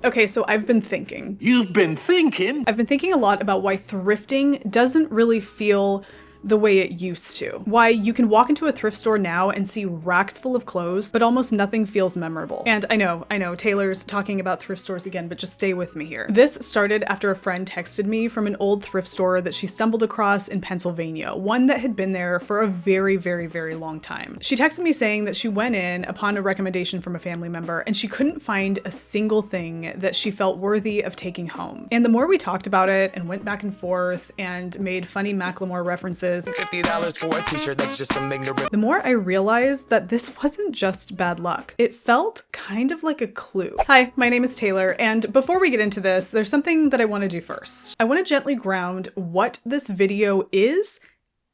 Okay, so I've been thinking. You've been thinking? I've been thinking a lot about why thrifting doesn't really feel the way it used to. Why you can walk into a thrift store now and see racks full of clothes, but almost nothing feels memorable. And I know, Taylor's talking about thrift stores again, but just stay with me here. This started after a friend texted me from an old thrift store that she stumbled across in Pennsylvania, one that had been there for a very, very, very long time. She texted me saying that she went in upon a recommendation from a family member and she couldn't find a single thing that she felt worthy of taking home. And the more we talked about it and went back and forth and made funny Macklemore references, $50 for a t-shirt, that's just some ignorant. the more I realized that this wasn't just bad luck. It felt kind of like a clue. Hi, my name is Taylor, and before we get into this, there's something that I want to do first. I want to gently ground what this video is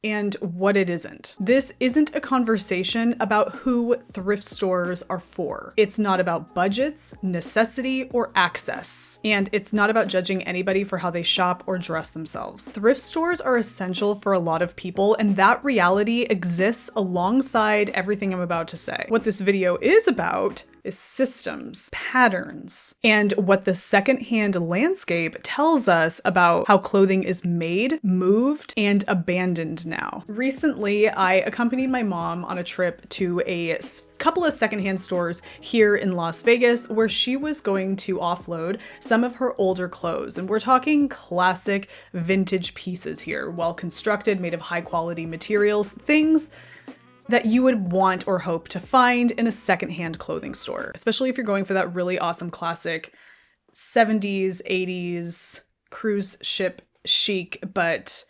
and what it isn't. This isn't a conversation about who thrift stores are for. It's not about budgets, necessity, or access. And it's not about judging anybody for how they shop or dress themselves. Thrift stores are essential for a lot of people, and that reality exists alongside everything I'm about to say. What this video is about is systems, patterns, and what the secondhand landscape tells us about how clothing is made, moved, and abandoned now. Recently, I accompanied my mom on a trip to a couple of secondhand stores here in Las Vegas where she was going to offload some of her older clothes. And we're talking classic vintage pieces here, well constructed, made of high quality materials, things that you would want or hope to find in a secondhand clothing store, especially if you're going for that really awesome classic 70s, 80s cruise ship chic, but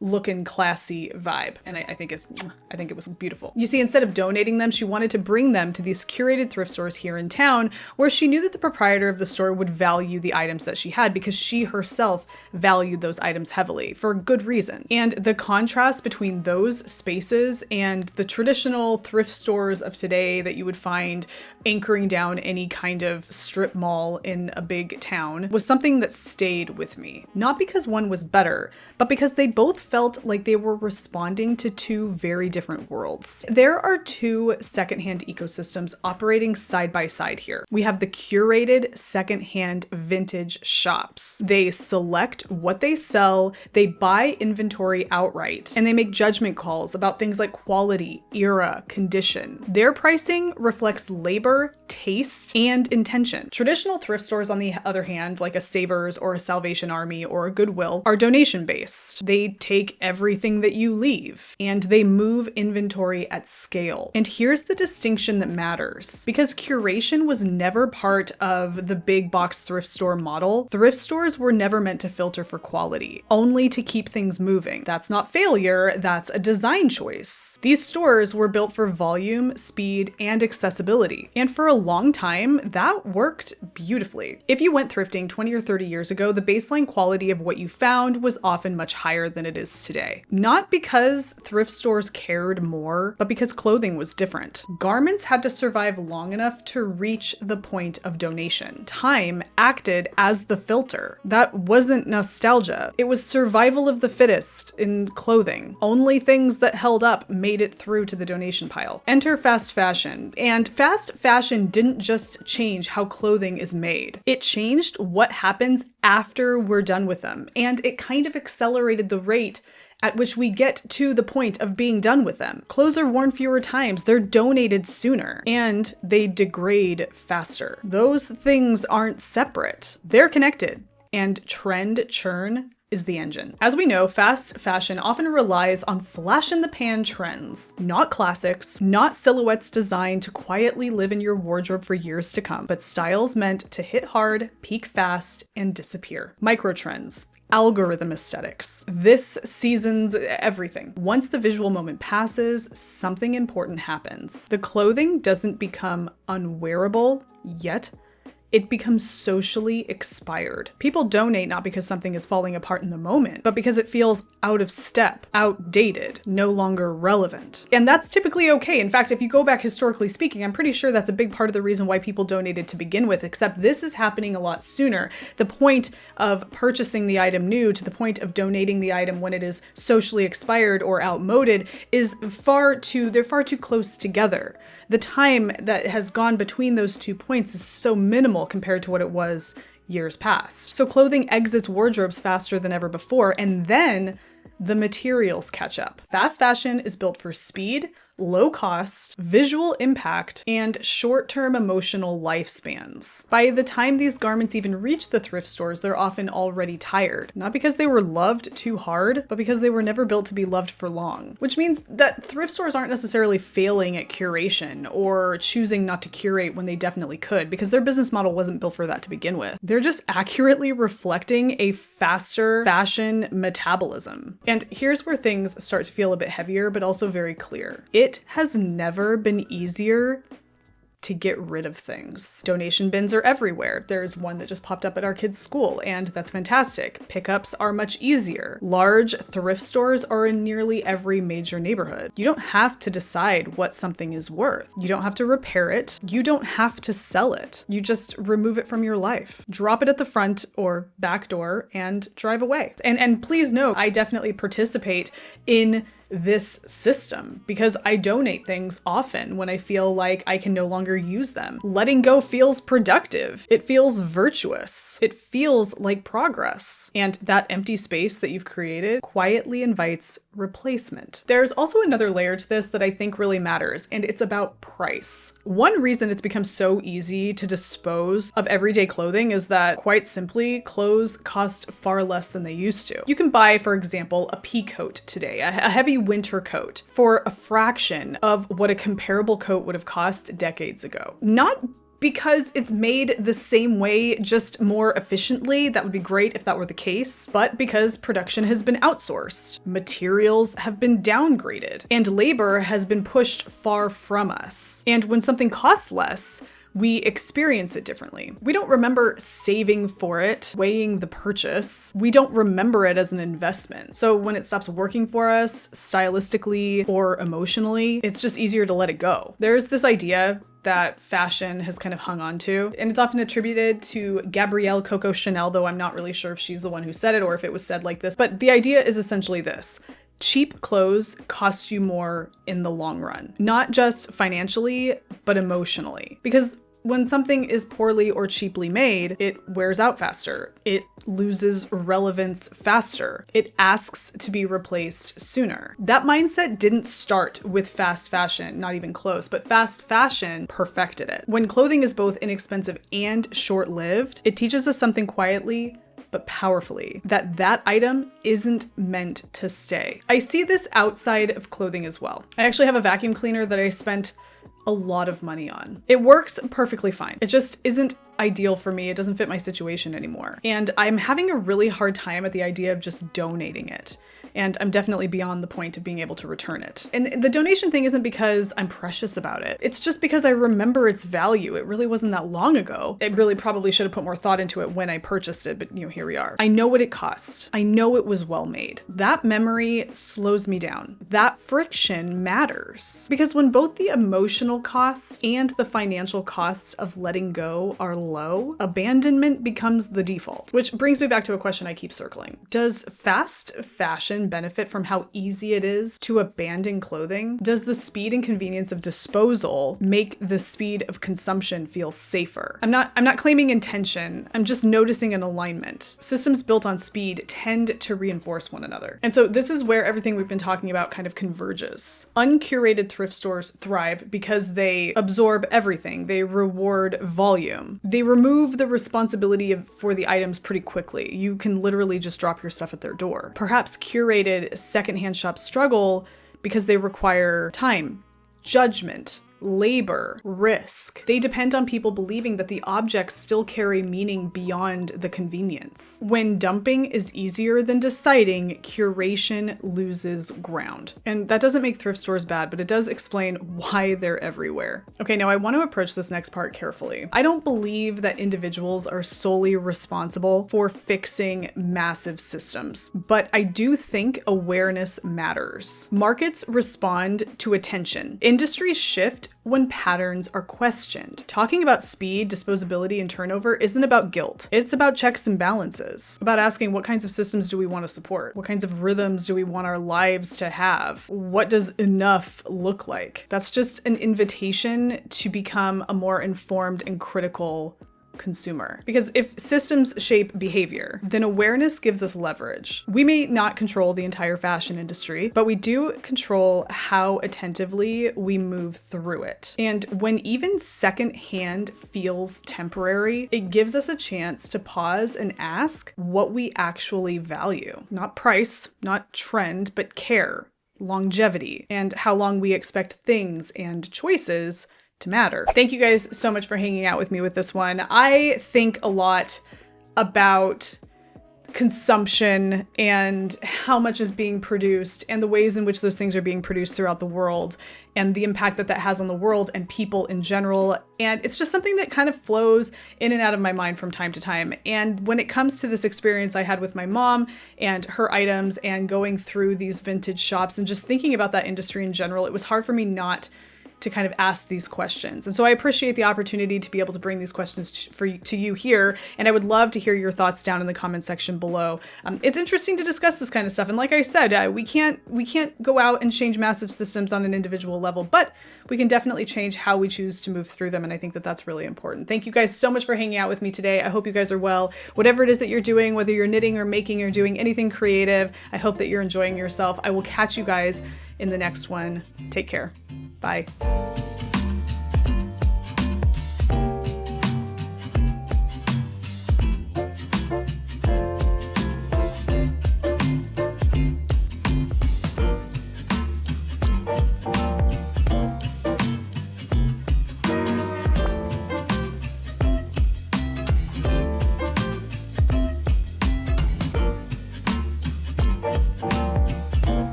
looking classy vibe. And I think it was beautiful. You see, instead of donating them, she wanted to bring them to these curated thrift stores here in town where she knew that the proprietor of the store would value the items that she had because she herself valued those items heavily for good reason. And the contrast between those spaces and the traditional thrift stores of today that you would find anchoring down any kind of strip mall in a big town was something that stayed with me. Not because one was better, but because they both felt like they were responding to two very different worlds. There are two secondhand ecosystems operating side by side here. We have the curated secondhand vintage shops. They select what they sell, they buy inventory outright, and they make judgment calls about things like quality, era, condition. Their pricing reflects labor, taste, and intention. Traditional thrift stores, on the other hand, like a Savers or a Salvation Army or a Goodwill, are donation-based. They take everything that you leave, and they move inventory at scale. And here's the distinction that matters. Because curation was never part of the big box thrift store model, thrift stores were never meant to filter for quality, only to keep things moving. That's not failure, that's a design choice. These stores were built for volume, speed, and accessibility. And for a long time, that worked beautifully. If you went thrifting 20 or 30 years ago, the baseline quality of what you found was often much higher than it is today. Not because thrift stores cared more, but because clothing was different. Garments had to survive long enough to reach the point of donation. Time acted as the filter. That wasn't nostalgia. It was survival of the fittest in clothing. Only things that held up made it through to the donation pile. Enter fast fashion. And fast fashion didn't just change how clothing is made. It changed what happens after we're done with them. And it kind of accelerated the rate at which we get to the point of being done with them. Clothes are worn fewer times, they're donated sooner, and they degrade faster. Those things aren't separate, they're connected. And trend churn is the engine. As we know, fast fashion often relies on flash-in-the-pan trends, not classics, not silhouettes designed to quietly live in your wardrobe for years to come, but styles meant to hit hard, peak fast, and disappear. Microtrends. Algorithm aesthetics. This seasons everything. Once the visual moment passes, something important happens. The clothing doesn't become unwearable yet. It becomes socially expired. People donate not because something is falling apart in the moment, but because it feels out of step, outdated, no longer relevant. And that's typically okay. In fact, if you go back historically speaking, I'm pretty sure that's a big part of the reason why people donated to begin with, except this is happening a lot sooner. The point of purchasing the item new to the point of donating the item when it is socially expired or outmoded is they're far too close together. The time that has gone between those 2 points is so minimal normal compared to what it was years past. So clothing exits wardrobes faster than ever before, and then the materials catch up. Fast fashion is built for speed, low cost, visual impact, and short-term emotional lifespans. By the time these garments even reach the thrift stores, they're often already tired. Not because they were loved too hard, but because they were never built to be loved for long. Which means that thrift stores aren't necessarily failing at curation or choosing not to curate when they definitely could, because their business model wasn't built for that to begin with. They're just accurately reflecting a faster fashion metabolism. And here's where things start to feel a bit heavier, but also very clear. It has never been easier to get rid of things. Donation bins are everywhere. There's one that just popped up at our kids' school, and that's fantastic. Pickups are much easier. Large thrift stores are in nearly every major neighborhood. You don't have to decide what something is worth. You don't have to repair it. You don't have to sell it. You just remove it from your life. Drop it at the front or back door and drive away. And please note, I definitely participate in this system because I donate things often when I feel like I can no longer use them. Letting go feels productive. It feels virtuous. It feels like progress. And that empty space that you've created quietly invites replacement. There's also another layer to this that I think really matters, and it's about price. One reason it's become so easy to dispose of everyday clothing is that, quite simply, clothes cost far less than they used to. You can buy, for example, a pea coat today, a heavy winter coat, for a fraction of what a comparable coat would have cost decades ago. Not because it's made the same way, just more efficiently. That would be great if that were the case, but because production has been outsourced, materials have been downgraded, and labor has been pushed far from us. And when something costs less, we experience it differently. We don't remember saving for it, weighing the purchase. We don't remember it as an investment. So when it stops working for us, stylistically or emotionally, it's just easier to let it go. There's this idea that fashion has kind of hung on to, and it's often attributed to Gabrielle Coco Chanel, though I'm not really sure if she's the one who said it or if it was said like this. But the idea is essentially this: cheap clothes cost you more in the long run, not just financially, but emotionally. Because when something is poorly or cheaply made, it wears out faster. It loses relevance faster. It asks to be replaced sooner. That mindset didn't start with fast fashion, not even close, but fast fashion perfected it. When clothing is both inexpensive and short-lived, it teaches us something quietly but powerfully, that item isn't meant to stay. I see this outside of clothing as well. I actually have a vacuum cleaner that I spent a lot of money on. It works perfectly fine. It just isn't ideal for me. It doesn't fit my situation anymore. And I'm having a really hard time at the idea of just donating it. And I'm definitely beyond the point of being able to return it. And the donation thing isn't because I'm precious about it. It's just because I remember its value. It really wasn't that long ago. It really probably should have put more thought into it when I purchased it, but here we are. I know what it cost. I know it was well made. That memory slows me down. That friction matters. Because when both the emotional costs and the financial costs of letting go are low, abandonment becomes the default. Which brings me back to a question I keep circling. Does fast fashion benefit from how easy it is to abandon clothing? Does the speed and convenience of disposal make the speed of consumption feel safer? I'm not claiming intention. I'm just noticing an alignment. Systems built on speed tend to reinforce one another. And so this is where everything we've been talking about kind of converges. Uncurated thrift stores thrive because they absorb everything. They reward volume. They remove the responsibility for the items pretty quickly. You can literally just drop your stuff at their door. Perhaps curated secondhand shops struggle because they require time, judgment, labor, risk. They depend on people believing that the objects still carry meaning beyond the convenience. When dumping is easier than deciding, curation loses ground. And that doesn't make thrift stores bad, but it does explain why they're everywhere. Okay, now I want to approach this next part carefully. I don't believe that individuals are solely responsible for fixing massive systems, but I do think awareness matters. Markets respond to attention. Industries shift when patterns are questioned. Talking about speed, disposability, and turnover isn't about guilt. It's about checks and balances. About asking, what kinds of systems do we want to support? What kinds of rhythms do we want our lives to have? What does enough look like? That's just an invitation to become a more informed and critical consumer. Because if systems shape behavior, then awareness gives us leverage. We may not control the entire fashion industry, but we do control how attentively we move through it. And when even secondhand feels temporary, it gives us a chance to pause and ask what we actually value. Not price, not trend, but care, longevity, and how long we expect things and choices to matter. Thank you guys so much for hanging out with me with this one. I think a lot about consumption and how much is being produced and the ways in which those things are being produced throughout the world and the impact that that has on the world and people in general. And it's just something that kind of flows in and out of my mind from time to time. And when it comes to this experience I had with my mom and her items and going through these vintage shops and just thinking about that industry in general, it was hard for me not to kind of ask these questions. And so I appreciate the opportunity to be able to bring these questions to you here. And I would love to hear your thoughts down in the comment section below. It's interesting to discuss this kind of stuff. And like I said, we can't go out and change massive systems on an individual level, but we can definitely change how we choose to move through them. And I think that that's really important. Thank you guys so much for hanging out with me today. I hope you guys are well. Whatever it is that you're doing, whether you're knitting or making or doing anything creative, I hope that you're enjoying yourself. I will catch you guys in the next one. Take care. Bye.